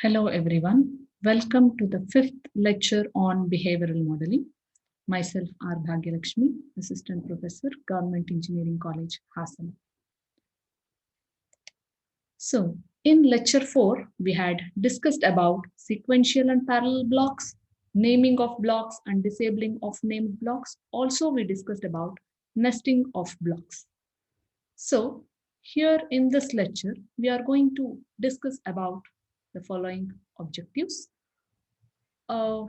Hello everyone. Welcome to the fifth lecture on behavioral modeling. Myself R. Bhagyalakshmi, Assistant Professor, Government Engineering College, Hassan. So, in lecture 4, we had discussed about sequential and parallel blocks, naming of blocks and disabling of named blocks. Also, we discussed about nesting of blocks. So, here in this lecture, we are going to discuss about the following objectives.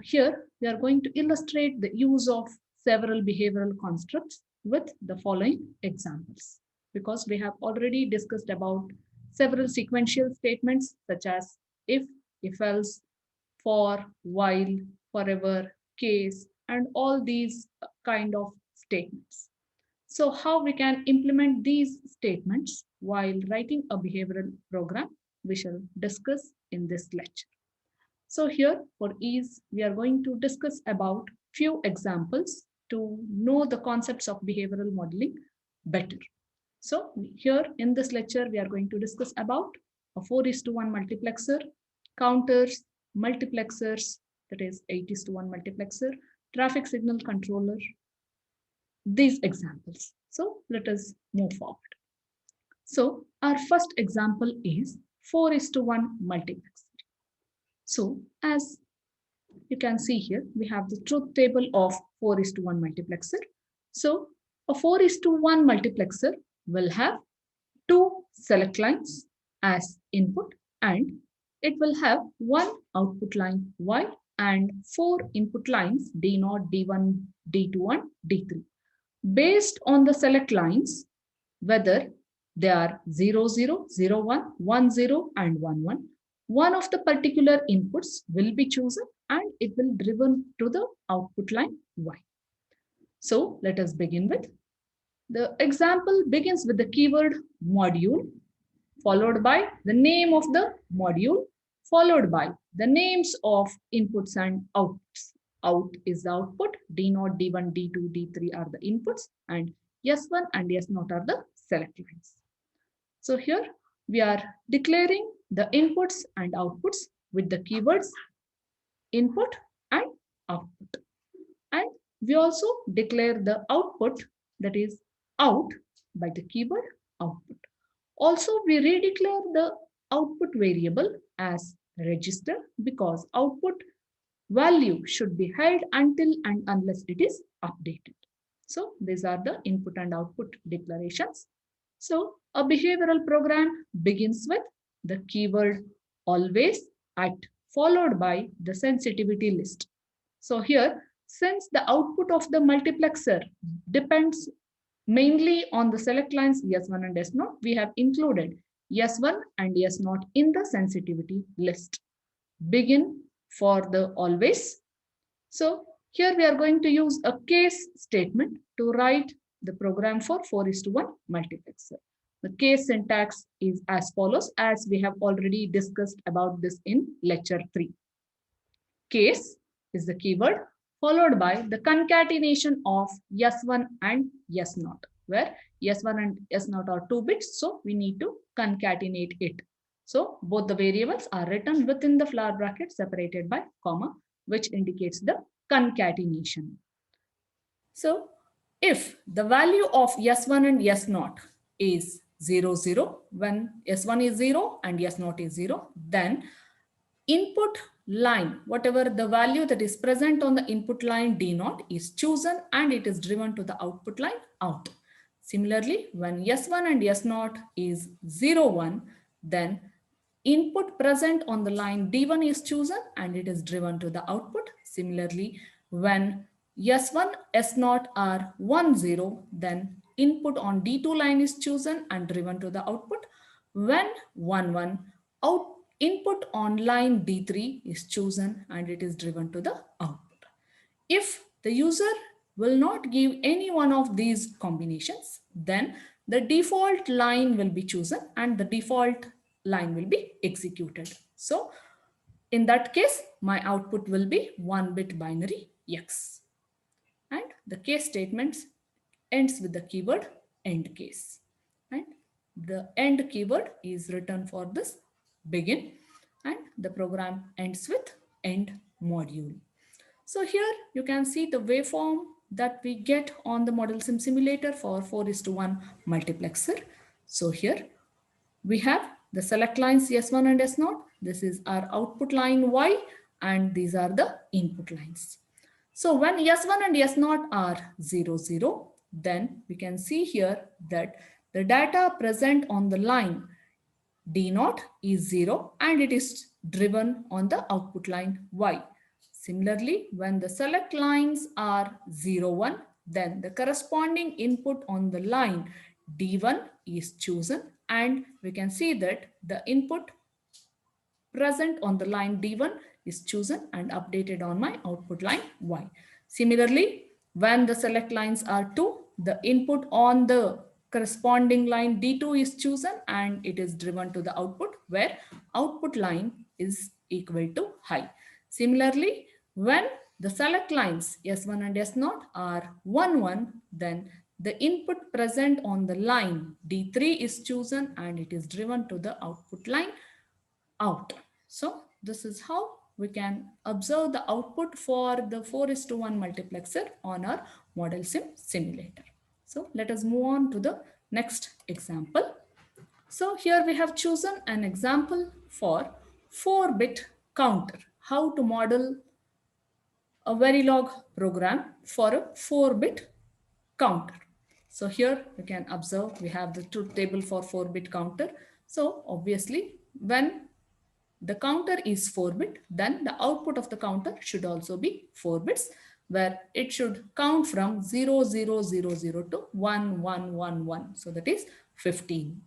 Here, we are going to illustrate the use of several behavioral constructs with the following examples. Because we have already discussed about several sequential statements such as if else, for, while, forever, case, and all these kind of statements. So how we can implement these statements while writing a behavioral program, we shall discuss in this lecture. So here for ease, we are going to discuss about few examples to know the concepts of behavioral modeling better. So here in this lecture, we are going to discuss about a 4:1 multiplexer, counters, multiplexers, that is 8:1 multiplexer, traffic signal controller, these examples. So let us move forward. So our first example is 4:1 multiplexer. So as you can see here, we have the truth table of 4:1 multiplexer. So a 4:1 multiplexer will have two select lines as input and it will have one output line Y and four input lines D0, D1, D2 and D3. Based on the select lines, whether they are 0, 0, 0, 1, 1, 0 and 1, 1, one of the particular inputs will be chosen and it will driven to the output line Y. So let us begin with. The example begins with the keyword module, followed by the name of the module, followed by the names of inputs and outputs. Out is the output, D0, D1, D2, D3 are the inputs, and S1 and S0 are the select lines. So here we are declaring the inputs and outputs with the keywords input and output. And we also declare the output, that is out, by the keyword output. Also, we redeclare the output variable as register because output value should be held until and unless it is updated. So these are the input and output declarations. So a behavioral program begins with the keyword always at followed by the sensitivity list. So here, since the output of the multiplexer depends mainly on the select lines S1 and S0, we have included S1 and S0 in the sensitivity list. Begin for the always. So here we are going to use a case statement to write the program for 4:1 multiplexer. The case syntax is as follows, as we have already discussed about this in lecture 3. Case is the keyword followed by the concatenation of S1 and S0, where S1 and S0 are 2 bits, so we need to concatenate it. So both the variables are written within the flower bracket separated by comma, which indicates the concatenation. So if the value of S1 and S0 is 0, 0, when S1 is 0 and S0 is 0, then input line, whatever the value that is present on the input line D0 is chosen and it is driven to the output line out. Similarly, when S1 and S0 is 0, 1, then input present on the line D1 is chosen and it is driven to the output. Similarly, when S1, S0 are 1, 0, then input on D2 line is chosen and driven to the output. When 1, 1, input on line D3 is chosen and it is driven to the output. If the user will not give any one of these combinations, then the default line will be chosen and the default line will be executed. So in that case, my output will be 1-bit binary X. And the case statements ends with the keyword end case. And the end keyword is written for this begin. And the program ends with end module. So here you can see the waveform that we get on the model sim simulator for 4:1 multiplexer. So here we have the select lines S1 and S0. This is our output line Y, and these are the input lines. So when S1 and S0 are 0, 0, then we can see here that the data present on the line D0 is 0 and it is driven on the output line Y. Similarly, when the select lines are 0, 1, then the corresponding input on the line D1 is chosen, and we can see that the input present on the line D1 is chosen and updated on my output line Y. Similarly, when the select lines are 2, the input on the corresponding line D2 is chosen and it is driven to the output where output line is equal to high. Similarly, when the select lines S1 and S0 are 1, 1, then the input present on the line D3 is chosen and it is driven to the output line out. So this is how we can observe the output for the 4:1 multiplexer on our model sim simulator. So let us move on to the next example. So here we have chosen an example for 4-bit counter, how to model a Verilog program for a 4-bit counter. So here you can observe we have the truth table for 4-bit counter. So obviously when the counter is 4-bit, then the output of the counter should also be 4 bits, where it should count from 0, 0, 0, 0 to 1, 1, 1, 1. So that is 15.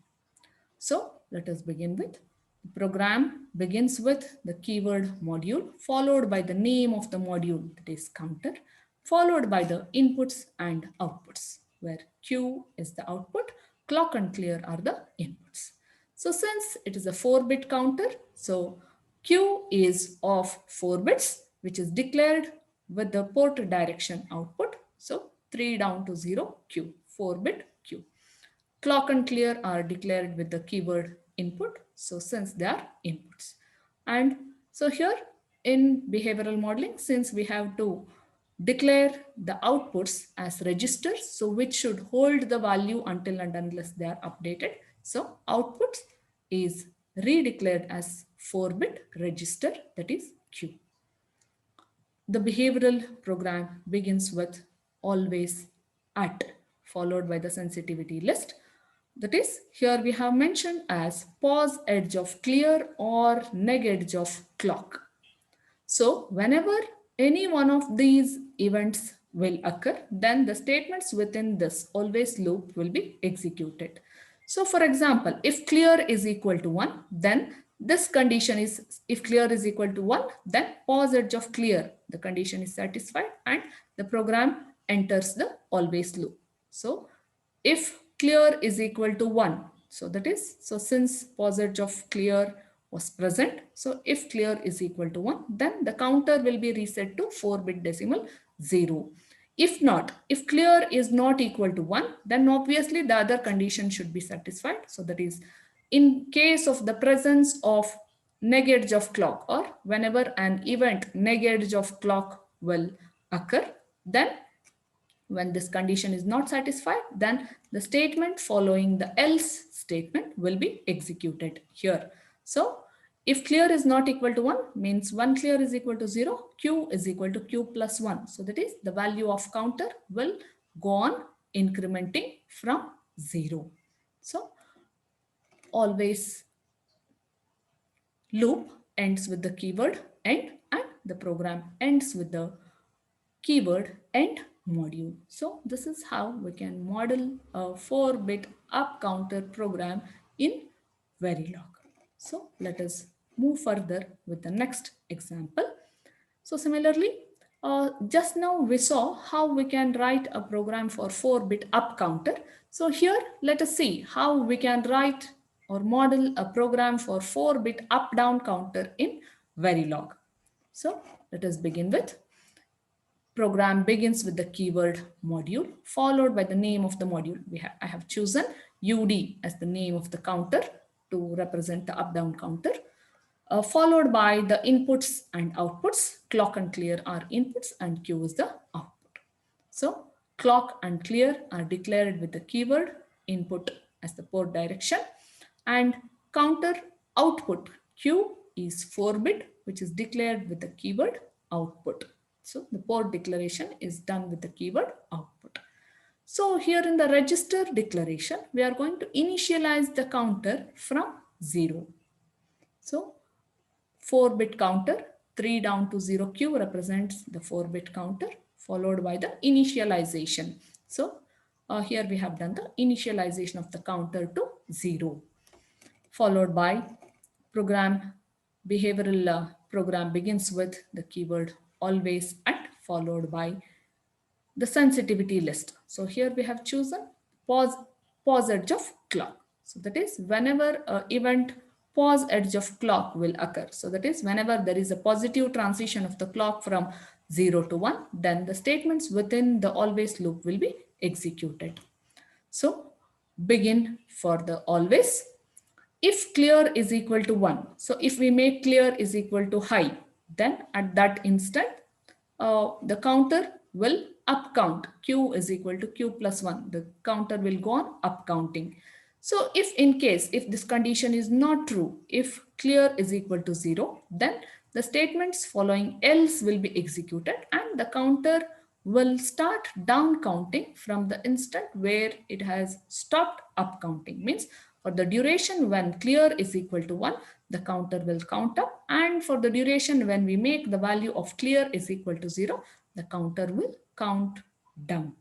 So let us begin with. The program begins with the keyword module, followed by the name of the module, that is counter, followed by the inputs and outputs, where Q is the output, clock and clear are the inputs. So since it is a 4-bit counter, so Q is of 4 bits, which is declared with the port direction output. So 3 down to 0, Q, 4-bit Q. Clock and clear are declared with the keyword input. So since they are inputs. And so here in behavioral modeling, since we have to declare the outputs as registers, so which should hold the value until and unless they are updated. So outputs is redeclared as 4-bit register, that is Q. The behavioral program begins with always at, followed by the sensitivity list. That is, here we have mentioned as pause edge of clear or neg edge of clock. So whenever any one of these events will occur, then the statements within this always loop will be executed. So for example, if clear is equal to 1, then this condition is, if clear is equal to 1, then pause edge of clear, the condition is satisfied and the program enters the always loop. So if clear is equal to 1, so that is, so since pause edge of clear was present, so if clear is equal to 1, then the counter will be reset to 4-bit decimal 0. If not, if clear is not equal to 1, then obviously the other condition should be satisfied. So that is, in case of the presence of neg edge of clock, or whenever an event neg edge of clock will occur, then when this condition is not satisfied, then the statement following the else statement will be executed here. So if clear is not equal to 1, means 1 clear is equal to 0, Q is equal to Q plus 1. So that is, the value of counter will go on incrementing from 0. So always loop ends with the keyword end and the program ends with the keyword end module. So this is how we can model a 4-bit up counter program in Verilog. So let us move further with the next example. So similarly, just now we saw how we can write a program for 4-bit up counter. So here let us see how we can write or model a program for 4-bit up down counter in Verilog. So let us begin with. Program begins with the keyword module followed by the name of the module. I have chosen UD as the name of the counter to represent the up down counter. followed by the inputs and outputs. Clock and clear are inputs and Q is the output. So clock and clear are declared with the keyword input as the port direction, and counter output Q is 4-bit, which is declared with the keyword output. So the port declaration is done with the keyword output. So here in the register declaration, we are going to initialize the counter from 0. So 4-bit counter, 3 down to 0 Q represents the 4-bit counter, followed by the initialization. So here we have done the initialization of the counter to 0, followed by program behavioral program begins with the keyword always at, followed by the sensitivity list. So here we have chosen pause edge of clock. So that is whenever event pause edge of clock will occur. So that is whenever there is a positive transition of the clock from 0 to 1, then the statements within the always loop will be executed. So begin for the always. If clear is equal to 1, so if we make clear is equal to high, then at that instant, the counter will up count. Q is equal to Q plus 1. The counter will go on up counting. So if in case, if this condition is not true, if clear is equal to 0, then the statements following else will be executed and the counter will start down counting from the instant where it has stopped up counting. Means for the duration when clear is equal to 1, the counter will count up, and for the duration when we make the value of clear is equal to 0, the counter will count down.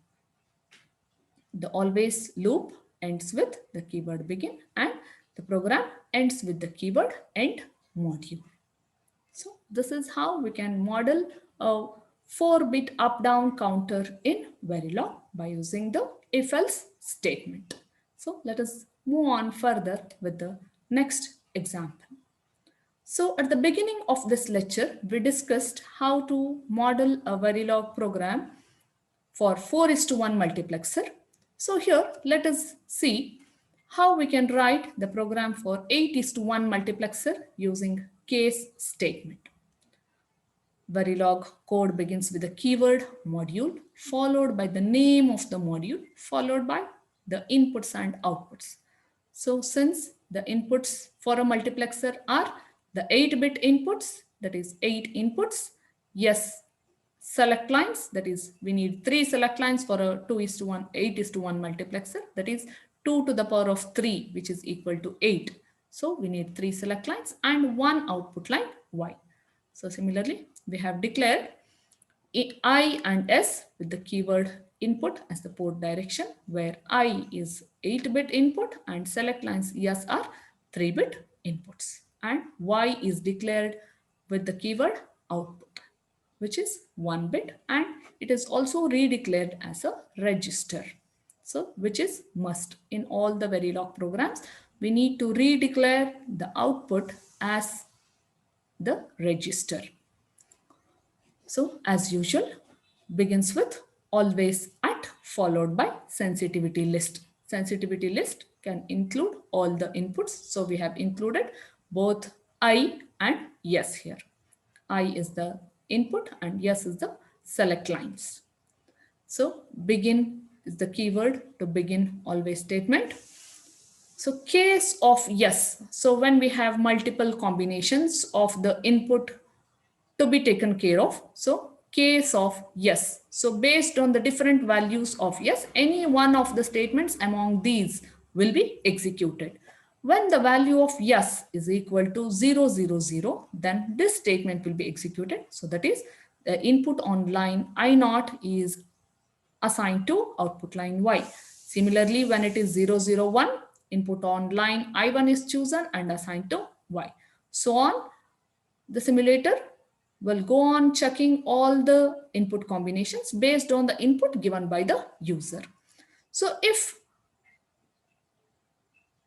The always loop ends with the keyword begin and the program ends with the keyword end module. So this is how we can model a 4-bit up-down counter in Verilog by using the if-else statement. So let us move on further with the next example. So at the beginning of this lecture, we discussed how to model a Verilog program for 4:1 multiplexer. So here, let us see how we can write the program for 8:1 multiplexer using case statement. Verilog code begins with the keyword module, followed by the name of the module, followed by the inputs and outputs. So since the inputs for a multiplexer are the 8-bit inputs, that is 8 inputs, yes, select lines, that is we need 3 select lines for a 2:1, 8:1 multiplexer, that is 2 to the power of 3, which is equal to 8. So we need 3 select lines and 1 output line Y. So similarly, we have declared I and S with the keyword input as the port direction, where I is 8-bit input and select lines yes are 3-bit inputs, and Y is declared with the keyword output, which is 1-bit, and it is also redeclared as a register. So which is must in all the Verilog programs. We need to redeclare the output as the register. So as usual, begins with always at, followed by sensitivity list. Sensitivity list can include all the inputs. So we have included both I and yes here. I is the input and yes is the select lines. So begin is the keyword to begin always statement. So case of yes. So when we have multiple combinations of the input to be taken care of. So case of yes. So based on the different values of yes, any one of the statements among these will be executed. When the value of yes is equal to 0, 0, 0, then this statement will be executed. So that is the input on line I0 is assigned to output line Y. Similarly, when it is 0, 0, 1, input on line I1 is chosen and assigned to Y. So on, the simulator will go on checking all the input combinations based on the input given by the user. So if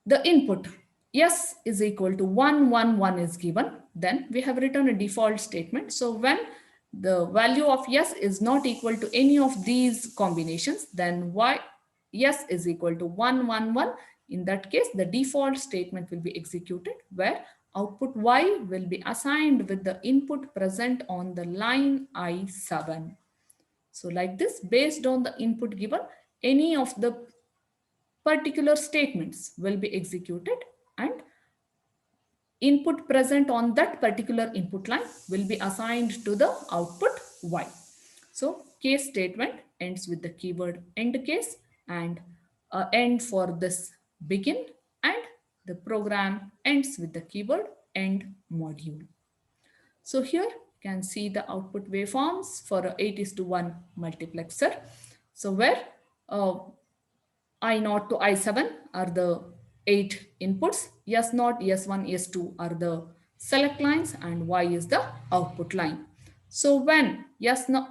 the input yes is equal to 1, 1, 1 is given, then we have written a default statement. So when the value of yes is not equal to any of these combinations, then y yes is equal to 1, 1, 1. In that case, the default statement will be executed where output Y will be assigned with the input present on the line I7. So like this, based on the input given, any of the particular statements will be executed and input present on that particular input line will be assigned to the output Y. So case statement ends with the keyword end case and end for this begin, and the program ends with the keyword end module. So here you can see the output waveforms for a 8:1 multiplexer. So where I0 to I7 are the 8 inputs, S0, S1, S2 are the select lines, and Y is the output line. So when S0,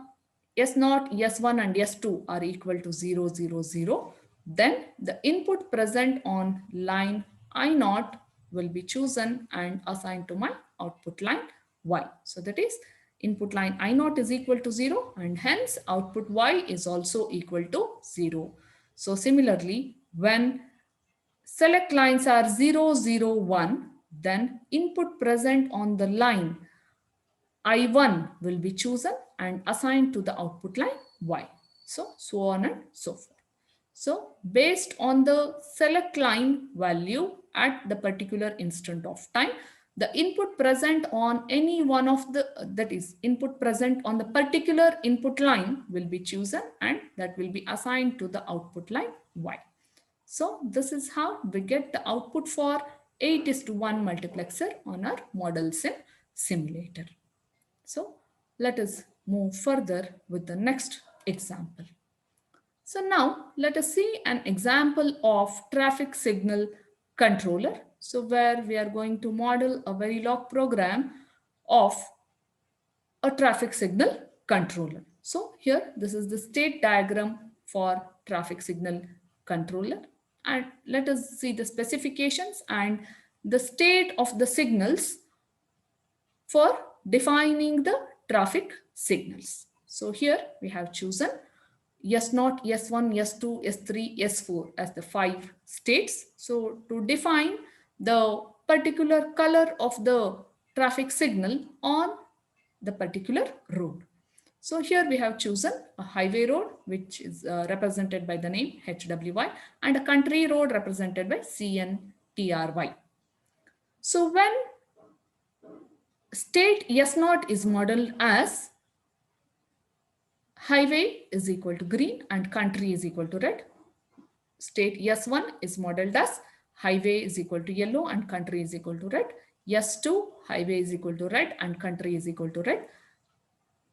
S1 and S2 are equal to 0, 0, 0, then the input present on line I0 will be chosen and assigned to my output line Y. So that is input line I0 is equal to 0, and hence output Y is also equal to 0. So similarly, when select lines are 0, 0, 1, then input present on the line I1 will be chosen and assigned to the output line Y. So on and so forth. So based on the select line value at the particular instant of time, the input present on any one of the, that is input present on the particular input line will be chosen and that will be assigned to the output line Y. So this is how we get the output for 8:1 multiplexer on our model sim simulator. So let us move further with the next example. So now let us see an example of traffic signal controller. So where we are going to model a Verilog program of a traffic signal controller. So here this is the state diagram for traffic signal controller, and let us see the specifications and the state of the signals for defining the traffic signals. So here we have chosen S0, S1, S2, S3, S4 as the 5 states. So to define the particular color of the traffic signal on the particular road. So here we have chosen a highway road, which is represented by the name HWY, and a country road represented by CNTRY. So when state S0 is modeled as highway is equal to green and country is equal to red, state S1 is modeled as highway is equal to yellow and country is equal to red, S2 highway is equal to red and country is equal to red,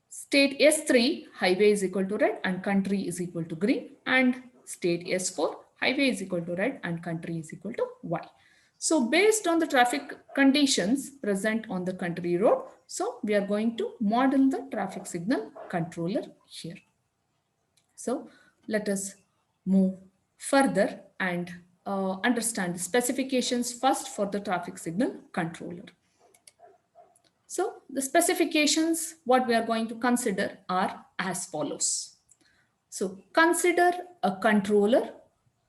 state S3 highway is equal to red and country is equal to green, and state S4 highway is equal to red and country is equal to Y. So based on the traffic conditions present on the country road, so we are going to model the traffic signal controller here. So let us move further and understand the specifications first for the traffic signal controller. So the specifications, what we are going to consider are as follows. So consider a controller,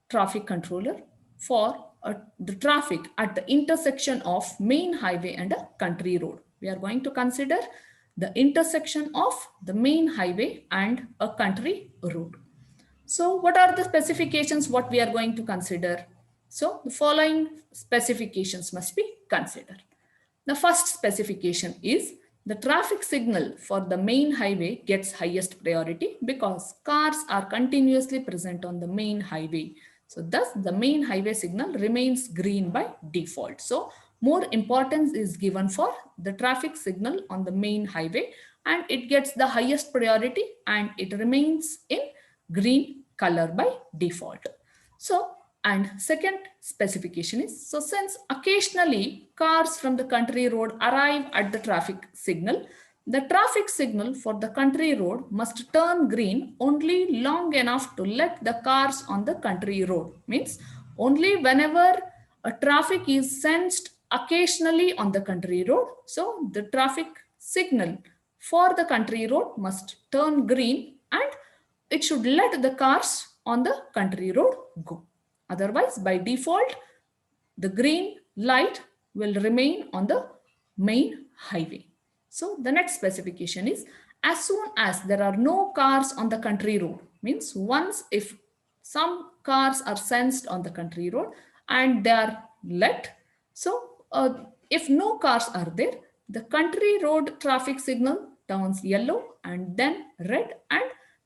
traffic controller for the traffic at the intersection of main highway and a country road. We are going to consider the intersection of the main highway and a country road. So what are the specifications what we are going to consider? So the following specifications must be considered. The first specification is the traffic signal for the main highway gets highest priority because cars are continuously present on the main highway. So thus the main highway signal remains green by default. So more importance is given for the traffic signal on the main highway and it gets the highest priority and it remains in green color by default. So, and second specification is, so since occasionally cars from the country road arrive at the traffic signal, the traffic signal for the country road must turn green only long enough to let the cars on the country road. Means only whenever a traffic is sensed occasionally on the country road, so the traffic signal for the country road must turn green and it should let the cars on the country road go. Otherwise, by default, the green light will remain on the main highway. So the next specification is as soon as there are no cars on the country road, means once if some cars are sensed on the country road and they are let, so if no cars are there, the country road traffic signal turns yellow and then red, and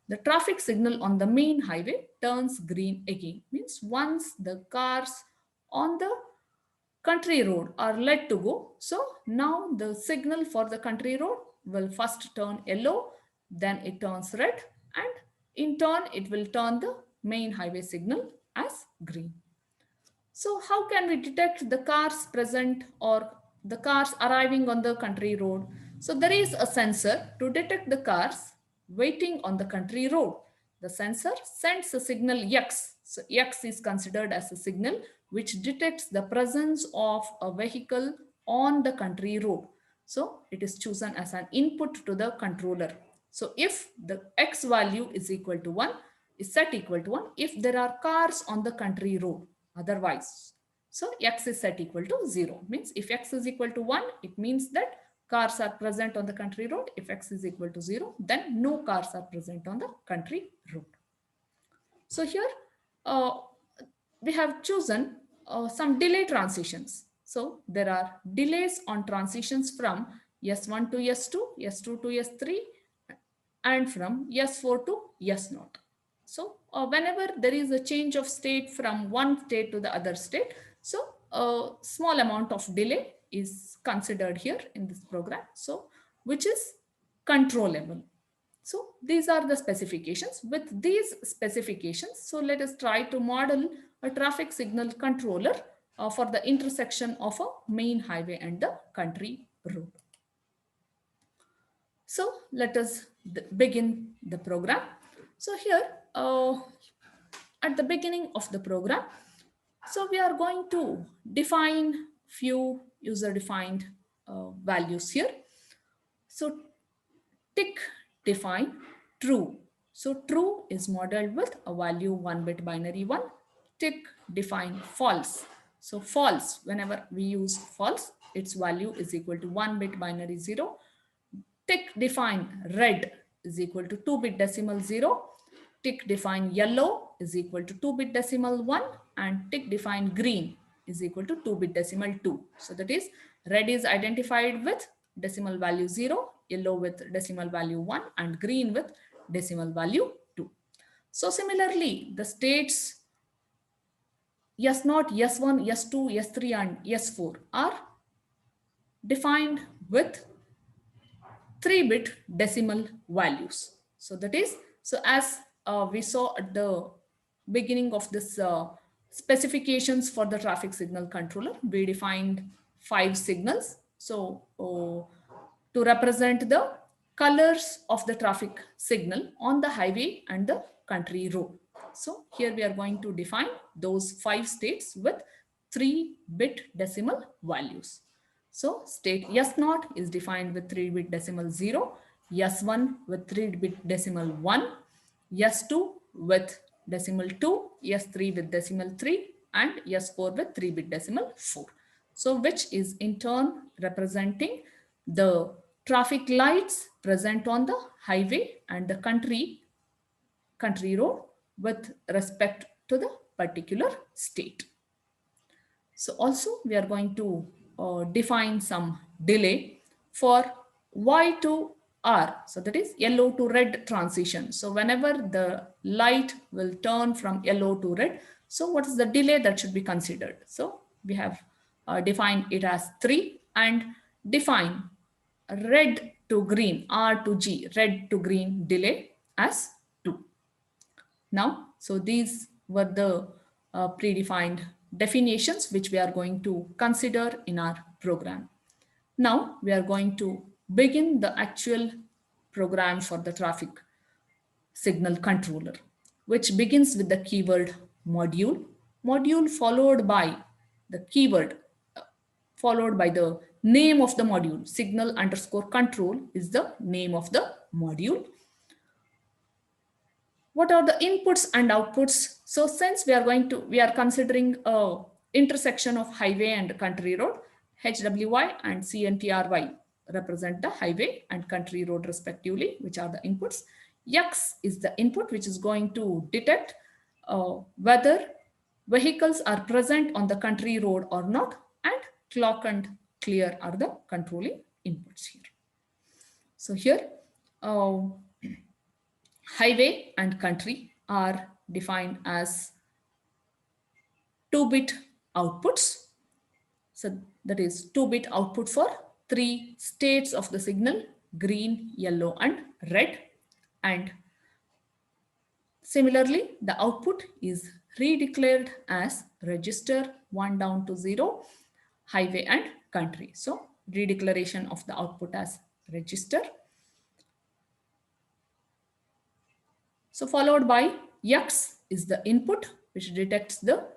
the traffic signal on the main highway turns green again. Means once the cars on the country road are let to go, so now the signal for the country road will first turn yellow, then it turns red, and in turn it will turn the main highway signal as green. So how can we detect the cars present or the cars arriving on the country road? So there is a sensor to detect the cars waiting on the country road. The sensor sends a signal X. So X is considered as a signal which detects the presence of a vehicle on the country road. So it is chosen as an input to the controller. So if the X value is equal to 1, is set equal to 1 if there are cars on the country road. Otherwise, so X is set equal to 0. Means if X is equal to 1, it means that cars are present on the country road. If X is equal to 0, then no cars are present on the country road. So here uh, we have chosen some delay transitions. So there are delays on transitions from S1 to S2, S2 to S3, and from S4 to S0. So whenever there is a change of state from one state to the other state, so a small amount of delay is considered here in this program, so which is controllable. So these are the specifications. With these specifications, so let us try to model a traffic signal controller for the intersection of a main highway and the country road. So let us begin the program. So here at the beginning of the program, so we are going to define few user defined values here. So tick define true. So true is modeled with a value 1-bit binary 1. Tick define false. So false, whenever we use false, its value is equal to 1-bit binary 0. Tick define red is equal to 2-bit decimal 0. Tick define yellow is equal to 2-bit decimal 1, and tick define green is equal to 2-bit decimal 2. So that is red is identified with decimal value 0, yellow with decimal value 1, and green with decimal value 2. So similarly, the states S0, S1, S2, S3, and S4 are defined with 3-bit decimal values. So that is, so as we saw at the beginning of this specifications for the traffic signal controller, we defined 5 signals. So to represent the colors of the traffic signal on the highway and the country road. So here we are going to define those 5 states with 3-bit decimal values. So state S0 is defined with 3-bit decimal 0, S1 with 3-bit decimal 1, S2 with decimal 2, S3 with decimal 3, and S4 with 3-bit decimal 4. So which is in turn representing the traffic lights present on the highway and the country road with respect to the particular state. So also we are going to define some delay for Y to R. So that is yellow to red transition. So whenever the light will turn from yellow to red, so what is the delay that should be considered? So we have defined it as 3 and define red to green, R to G, red to green delay as 2. Now, so these were the predefined definitions which we are going to consider in our program. Now we are going to begin the actual program for the traffic signal controller, which begins with the keyword module, module followed by the keyword, followed by the name of the module. Signal underscore control is the name of the module. What are the inputs and outputs? So since we are considering a intersection of highway and country road, HWY and CNTRY represent the highway and country road respectively, which are the inputs. X is the input which is going to detect whether vehicles are present on the country road or not, and clock and clear are the controlling inputs here. So here, uh, highway and country are defined as 2-bit outputs. So that is 2-bit output for 3 states of the signal: green, yellow, and red. And similarly, the output is redeclared as register 1 down to 0, highway and country. So redeclaration of the output as register. So followed by X is the input which detects the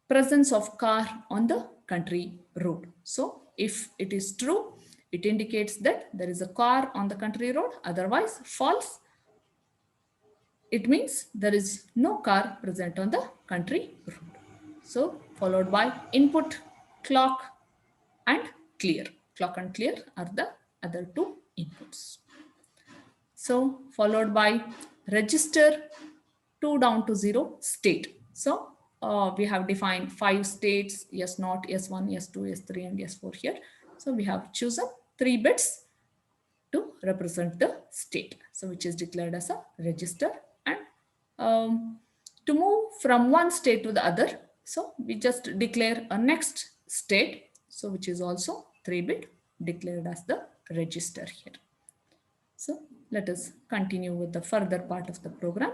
presence of car on the country road. So if it is true, it indicates that there is a car on the country road. Otherwise, false, it means there is no car present on the country road. So followed by input, clock, and clear. Clock and clear are the other 2 inputs. So followed by register 2 down to 0 state. So we have defined 5 states: S0, S1, S2, S3, and S4 here. So we have chosen 3 bits to represent the state, so which is declared as a register. And to move from one state to the other, so we just declare a next state, so which is also 3-bit, declared as the register here. So let us continue with the further part of the program.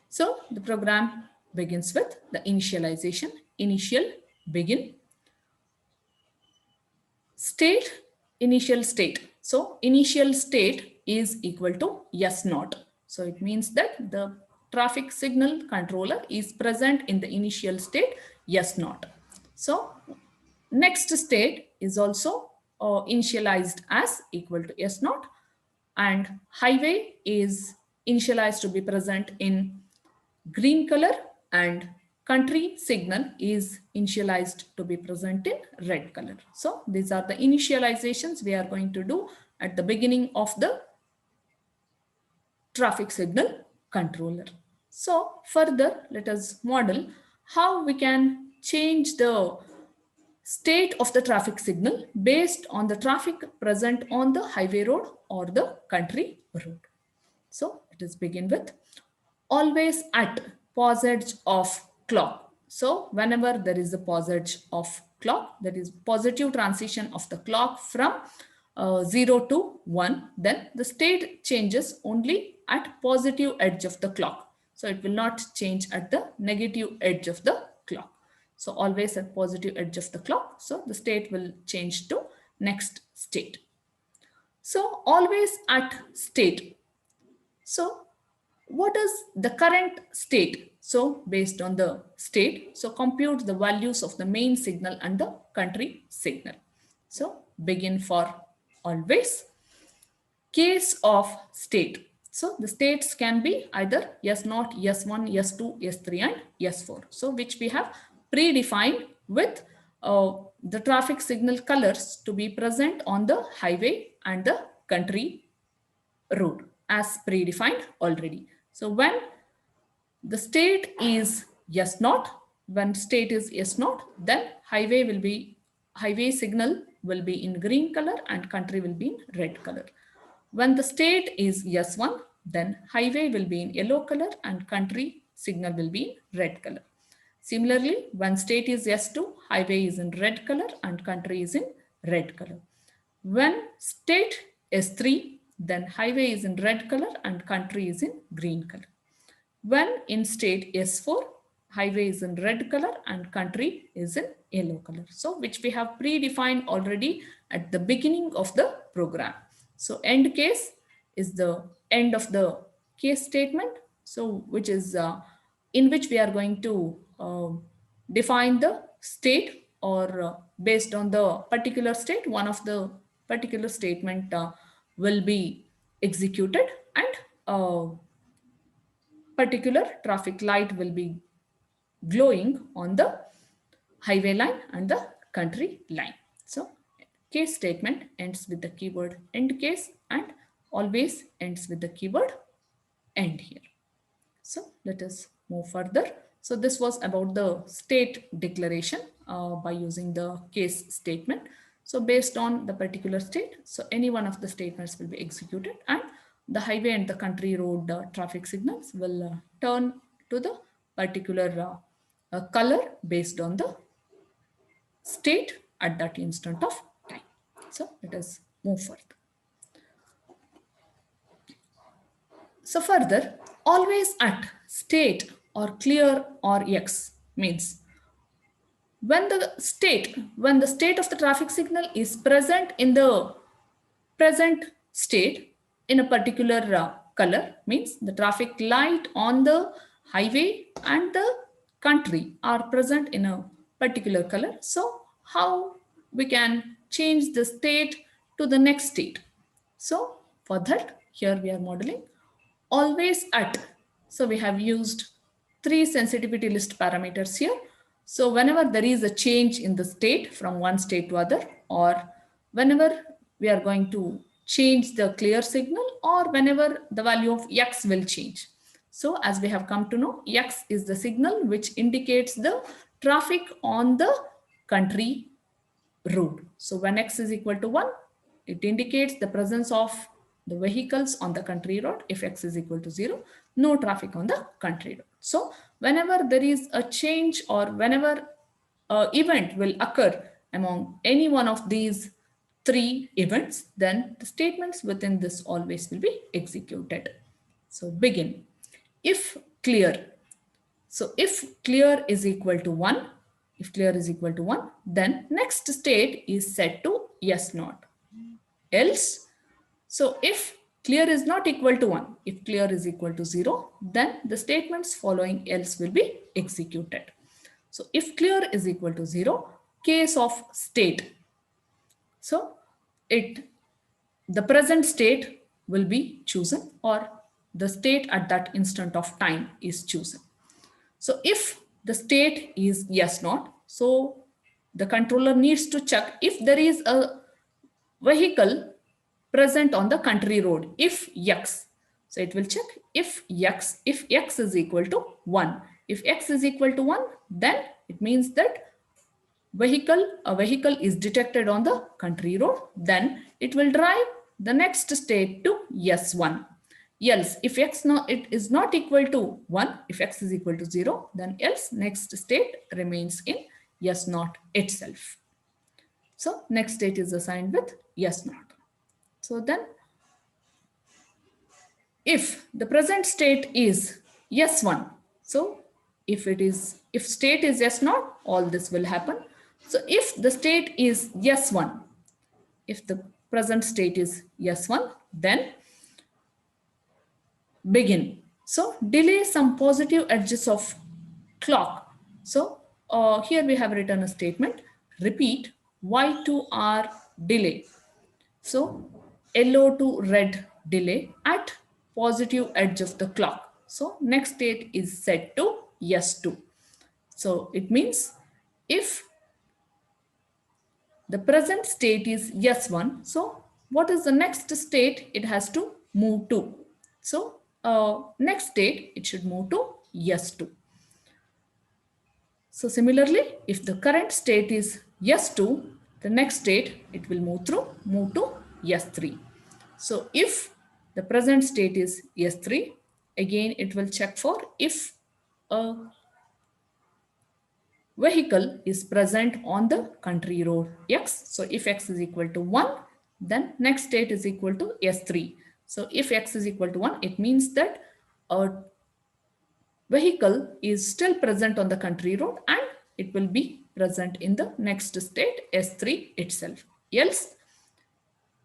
So the program begins with the initialization, initial, begin, state, initial state. So initial state is equal to S0. So it means that the traffic signal controller is present in the initial state S0. So next state is also initialized as equal to S0, and highway is initialized to be present in green color, and country signal is initialized to be present in red color. So these are the initializations we are going to do at the beginning of the traffic signal controller. So further, let us model how we can change the state of the traffic signal based on the traffic present on the highway road or the country road. So let us begin with always at pause edge of clock. So whenever there is a pause edge of clock, that is positive transition of the clock from 0 to 1, then the state changes only at positive edge of the clock. So it will not change at the negative edge of the clock. So always at positive edge of the clock. So the state will change to next state. So always at state. So what is the current state? So based on the state, so compute the values of the main signal and the country signal. So begin for always. Case of state. So the states can be either S0, S1, S2, S3, and S4. So which we have predefined with the traffic signal colors to be present on the highway and the country road as predefined already. So when the state is S0, when state is S0, then highway signal will be in green color and country will be in red color. When the state is S1, then highway will be in yellow color and country signal will be in red color. Similarly, when state is S2, highway is in red color and country is in red color. When state S3, then highway is in red color and country is in green color. When in state S4, highway is in red color and country is in yellow color. So which we have predefined already at the beginning of the program. So end case is the end of the case statement. So which is in which we are going to define the state, or based on the particular state, one of the particular statement will be executed, and particular traffic light will be glowing on the highway line and the country line. So case statement ends with the keyword end case and always ends with the keyword end here. So let us move further. So this was about the state declaration by using the case statement. So based on the particular state, so any one of the statements will be executed and the highway and the country road traffic signals will turn to the particular color based on the state at that instant of time. So let us move further. So further, always at, state or clear or X means when the state of the traffic signal is present in the present state in a particular color means the traffic light on the highway and the country are present in a particular color. So how we can change the state to the next state? So for that, here we are modeling always at. So we have used 3 sensitivity list parameters here. So whenever there is a change in the state from one state to other, or whenever we are going to change the clear signal, or whenever the value of X will change. So as we have come to know, X is the signal which indicates the traffic on the country road. So when X is equal to 1, it indicates the presence of the vehicles on the country road. If X is equal to 0, no traffic on the country road. So whenever there is a change or whenever an event will occur among any one of these 3 events, then the statements within this always will be executed. So begin. If clear. So if clear is equal to 1, if clear is equal to 1, then next state is set to yes not. Else, so if clear is not equal to 1, if clear is equal to 0, then the statements following else will be executed. So if clear is equal to 0, case of state. So the present state will be chosen, or the state at that instant of time is chosen. So if the state is yes not, so the controller needs to check if there is a vehicle present on the country road. If X, so it will check if X is equal to 1. If X is equal to 1, then it means that a vehicle is detected on the country road. Then it will drive the next state to yes 1. Else, if it is not equal to 1, if X is equal to 0, then else next state remains in yes not itself. So next state is assigned with yes not. So then if the present state is yes 1, so if state is yes not, all this will happen. So if the state is yes 1, if the present state is yes 1, then begin. So delay some positive edges of clock. So here we have written a statement, repeat Y to R delay. So yellow to red delay at positive edge of the clock. So next state is set to yes 2. So it means if the present state is yes 1, so what is the next state it has to move to? So next state it should move to yes 2. So similarly, if the current state is yes 2, the next state it will move to yes 3. So if the present state is yes 3, again it will check for if a vehicle is present on the country road X. So if X is equal to 1, then next state is equal to S3. So if X is equal to 1, it means that a vehicle is still present on the country road and it will be present in the next state S3 itself. Else,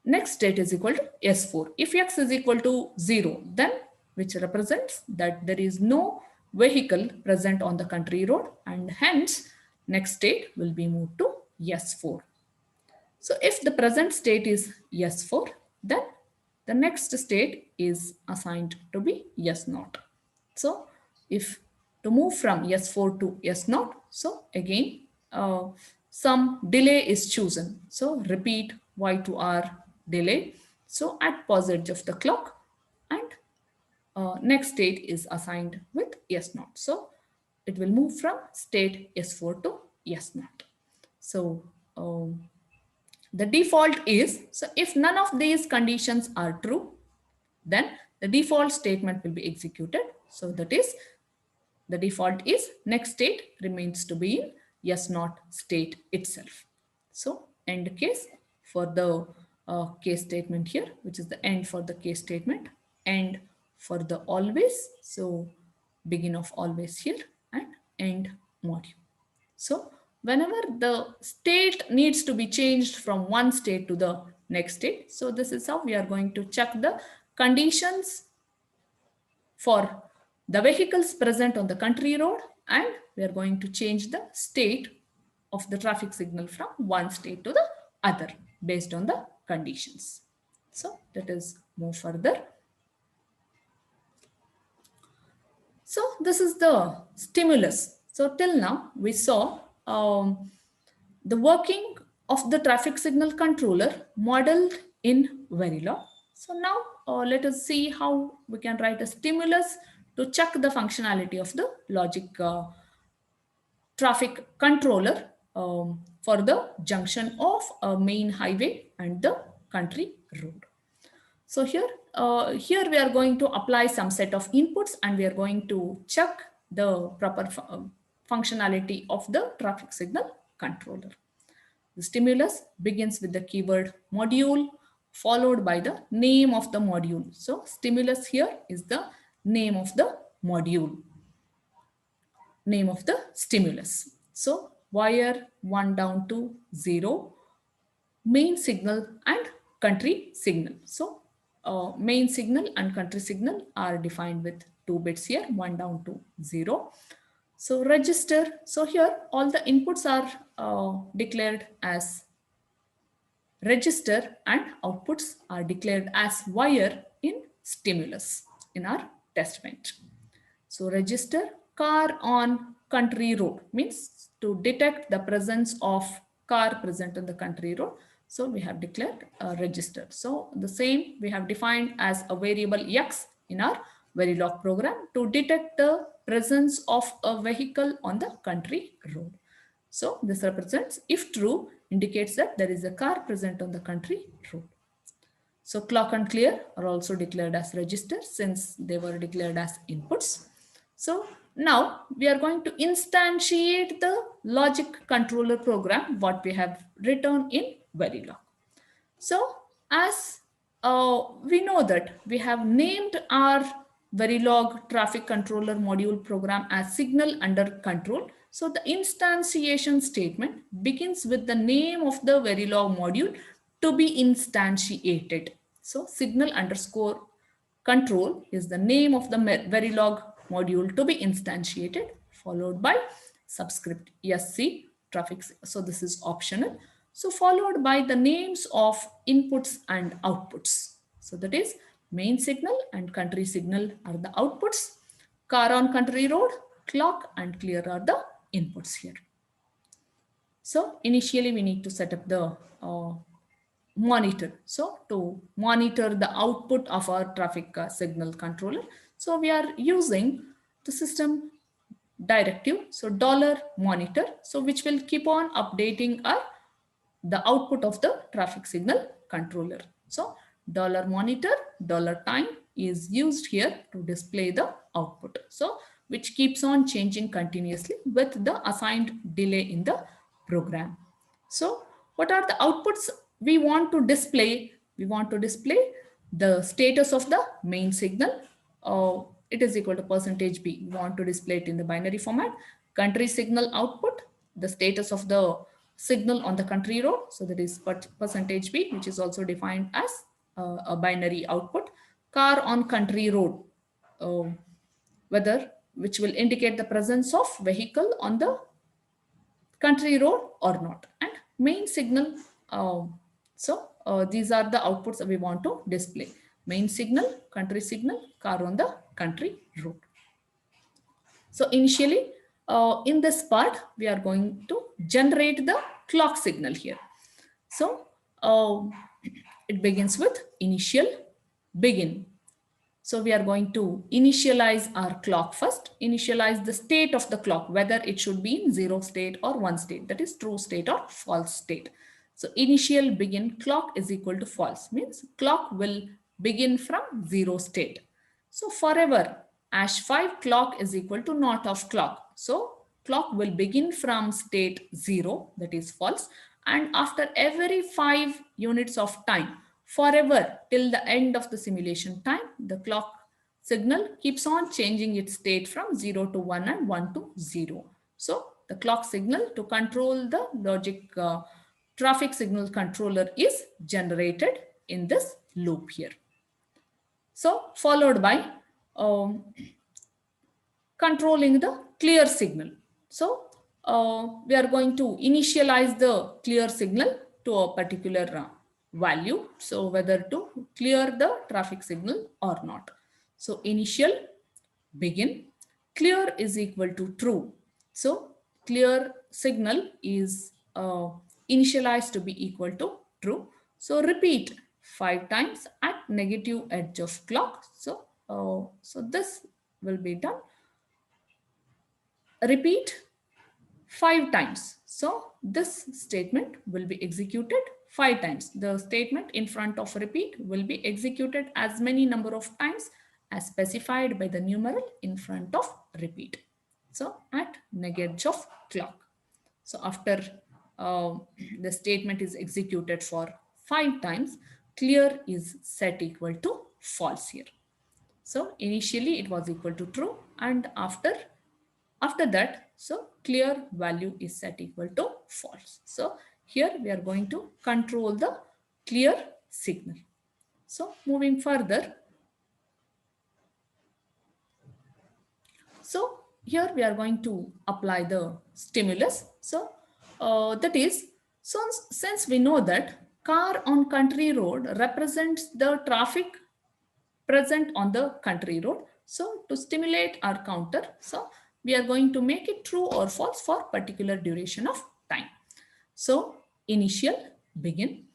next state is equal to S4. If X is equal to 0, then which represents that there is no vehicle present on the country road and hence next state will be moved to S4. So if the present state is S4, then the next state is assigned to be S0. So if to move from S4 to S0, so again some delay is chosen. So repeat Y to R delay. So at pause edge of the clock, and next state is assigned with S0. So it will move from state S4 to S0. So the default is, so if none of these conditions are true, then the default statement will be executed. So that is, the default is next state remains to be in S0 state itself. So end case for the case statement here, which is the end for the case statement, end for the always. So begin of always here and end module. So whenever the state needs to be changed from one state to the next state, so this is how we are going to check the conditions for the vehicles present on the country road, and we are going to change the state of the traffic signal from one state to the other based on the conditions. So let us move further. So this is the stimulus. So till now we saw the working of the traffic signal controller modeled in Verilog. So now let us see how we can write a stimulus to check the functionality of the logic traffic controller for the junction of a main highway and the country road. So here we are going to apply some set of inputs, and we are going to check the proper functionality of the traffic signal controller. The stimulus begins with the keyword module followed by the name of the module. So stimulus here is the name of the module, name of the stimulus. So wire 1 down to 0, main signal and country signal. So main signal and country signal are defined with 2 bits here, 1 down to 0. So register, so here all the inputs are declared as register and outputs are declared as wire in stimulus in our test bench. So register car on country road means to detect the presence of car present on the country road. So we have declared register. So the same we have defined as a variable X in our Verilog program to detect the presence of a vehicle on the country road. So this represents, if true, indicates that there is a car present on the country road. So clock and clear are also declared as register since they were declared as inputs. So now we are going to instantiate the logic controller program, what we have written in Verilog. So as we know that we have named our Verilog traffic controller module program as signal under control. So the instantiation statement begins with the name of the Verilog module to be instantiated. So signal underscore control is the name of the Verilog module to be instantiated, followed by subscript SC traffic. So this is optional. So followed by the names of inputs and outputs. So that is main signal and country signal are the outputs. Car on country road, clock and clear are the inputs here. So initially we need to set up the monitor. So to monitor the output of our traffic signal controller, so we are using the system directive. So $monitor, so which will keep on updating the output of the traffic signal controller. So $monitor, $time is used here to display the output. So which keeps on changing continuously with the assigned delay in the program. So what are the outputs we want to display? We want to display the status of the main signal. It is equal to %B. We want to display it in the binary format. Country signal output, the status of the signal on the country road. So that is %B, which is also defined as a binary output. Car on country road, which will indicate the presence of vehicle on the country road or not, and main signal. These are the outputs that we want to display: main signal, country signal, car on the country road. So initially, in this part, we are going to generate the clock signal here. So it begins with initial begin. So we are going to initialize our clock first, initialize the state of the clock, whether it should be in 0 state or 1 state, that is true state or false state. So initial begin clock is equal to false, means clock will begin from 0 state. So forever #5 clock is equal to not of clock. So clock will begin from state 0, that is false, and after every 5 units of time, forever till the end of the simulation time, the clock signal keeps on changing its state from 0 to 1 and 1 to 0. So the clock signal to control the logic traffic signal controller is generated in this loop here. So followed by um, controlling the clear signal. So we are going to initialize the clear signal to a particular value. So whether to clear the traffic signal or not. So initial begin clear is equal to true. So clear signal is initialized to be equal to true. So repeat 5 times at negative edge of clock. So so this will be done. Repeat 5 times. So this statement will be executed 5 times. The statement in front of repeat will be executed as many number of times as specified by the numeral in front of repeat. So at edge of clock. So after the statement is executed for 5 times, clear is set equal to false here. So initially it was equal to true, and after that, so clear value is set equal to false. So here we are going to control the clear signal. So moving further, so here we are going to apply the stimulus. So that is, so since we know that car on country road represents the traffic present on the country road. So to stimulate our counter, so we are going to make it true or false for particular duration of time. So initial begin.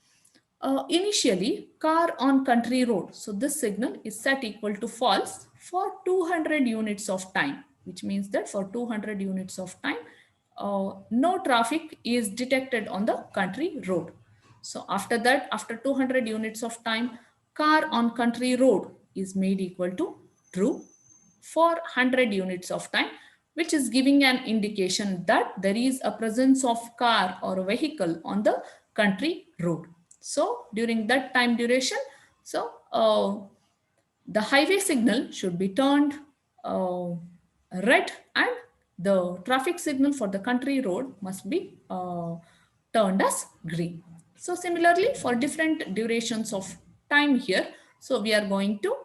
Initially car on country road. So this signal is set equal to false for 200 units of time, which means that for 200 units of time, no traffic is detected on the country road. So after that, after 200 units of time, car on country road is made equal to true for 100 units of time, which is giving an indication that there is a presence of car or a vehicle on the country road. So during that time duration, so the highway signal should be turned red, and the traffic signal for the country road must be turned as green. So similarly for different durations of time here, so we are going to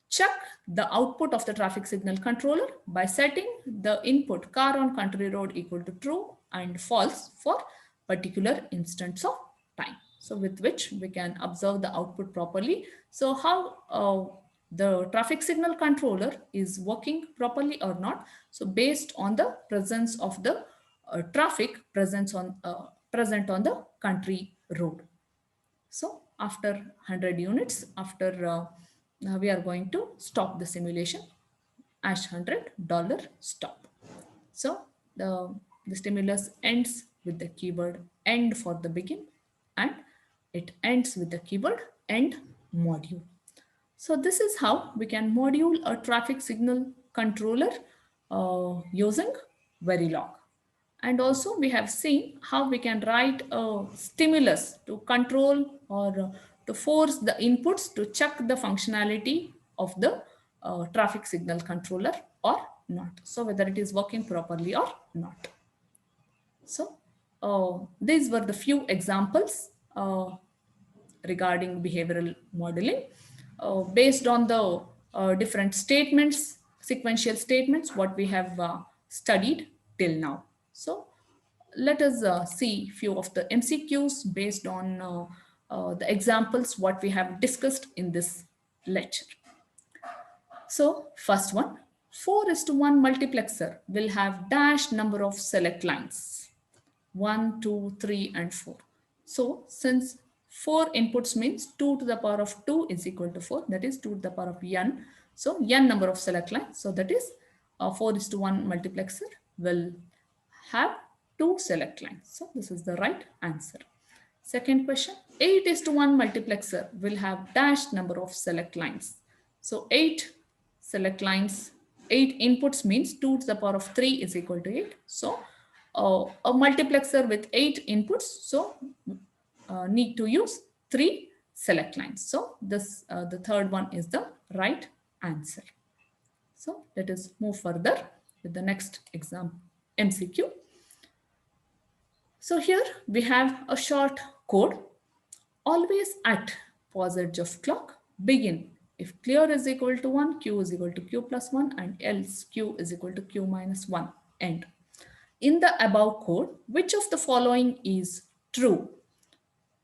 check the output of the traffic signal controller by setting the input car on country road equal to true and false for particular instance of time. So with which we can observe the output properly. So how the traffic signal controller is working properly or not. So based on the presence of the traffic present on the country road. So after 100 units, after we are going to stop the simulation as $100 stop. So the stimulus ends with the keyword end for the begin, and it ends with the keyword end module. So this is how we can module a traffic signal controller using Verilog. And also we have seen how we can write a stimulus to control or to force the inputs to check the functionality of the traffic signal controller or not. So whether it is working properly or not. So these were the few examples regarding behavioral modeling based on the different statements, sequential statements, what we have studied till now. So let us see few of the MCQs based on the examples what we have discussed in this lecture. So first one, 4:1 multiplexer will have dash number of select lines. 1, 2, 3, and 4. So since 4 inputs means 2 to the power of 2 is equal to 4, that is 2 to the power of n. So n number of select lines. So that is 4:1 multiplexer will have 2 select lines. So this is the right answer. Second question, 8:1 multiplexer will have dash number of select lines. So 8 select lines, 8 inputs means 2 to the power of 3 is equal to 8. So a multiplexer with 8 inputs, so need to use 3 select lines. So this the third one is the right answer. So let us move further with the next exam MCQ. So here we have a short code. Always at pause edge of clock, begin if clear is equal to 1, q is equal to q plus 1, and else q is equal to q minus 1, end. In the above code, which of the following is true?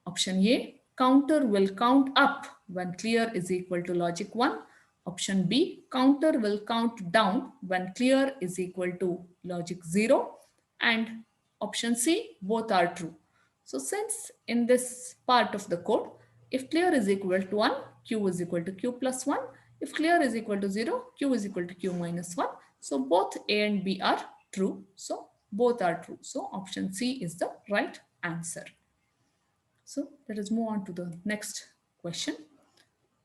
Option A, counter will count up when clear is equal to logic 1. Option B, counter will count down when clear is equal to logic 0. And option C, both are true. So since in this part of the code, if clear is equal to 1, q is equal to q plus 1. If clear is equal to 0, q is equal to q minus 1. So both A and B are true. So both are true. So option C is the right answer. So let us move on to the next question.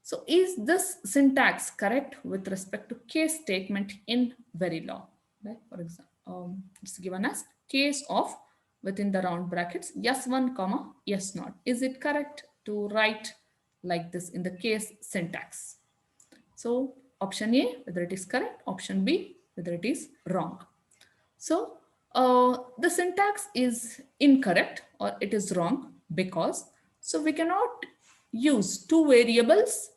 So is this syntax correct with respect to case statement in Verilog? Right? For example, it's given as case of within the round brackets S1 comma S0. Is it correct to write like this in the case syntax? So option A, whether it is correct, option B, whether it is wrong. So the syntax is incorrect or it is wrong because so we cannot use two variables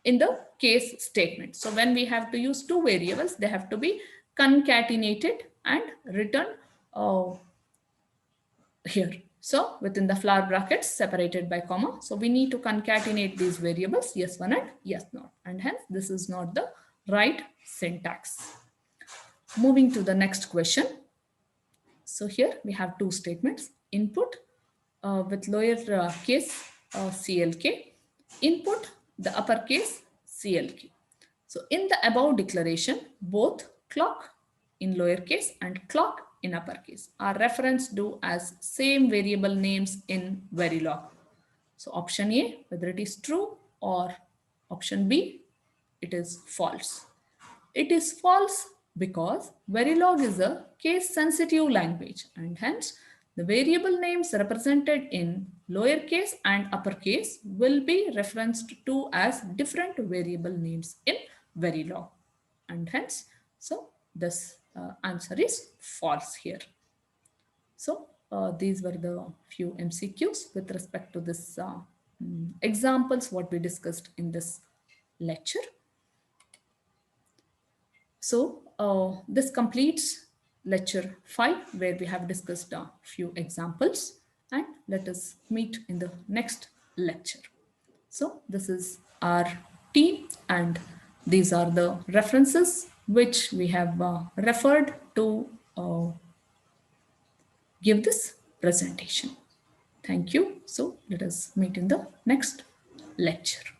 in the case statement. So when we have to use two variables, they have to be concatenated and written here. So within the flower brackets separated by comma. So we need to concatenate these variables S1 and S0, and hence this is not the right syntax. Moving to the next question. So here we have two statements, input with lower case CLK, input the uppercase CLK. So in the above declaration, both clock in lowercase and clock in uppercase are referenced to as same variable names in Verilog. So option A, whether it is true, or option B, it is false. It is false because Verilog is a case-sensitive language, and hence the variable names represented in lowercase and uppercase will be referenced to as different variable names in Verilog, and hence so this answer is false here. So these were the few MCQs with respect to this examples what we discussed in this lecture. So this completes lecture 5, where we have discussed a few examples, and let us meet in the next lecture. So this is our team, and these are the references which we have referred to give this presentation. Thank you. So let us meet in the next lecture.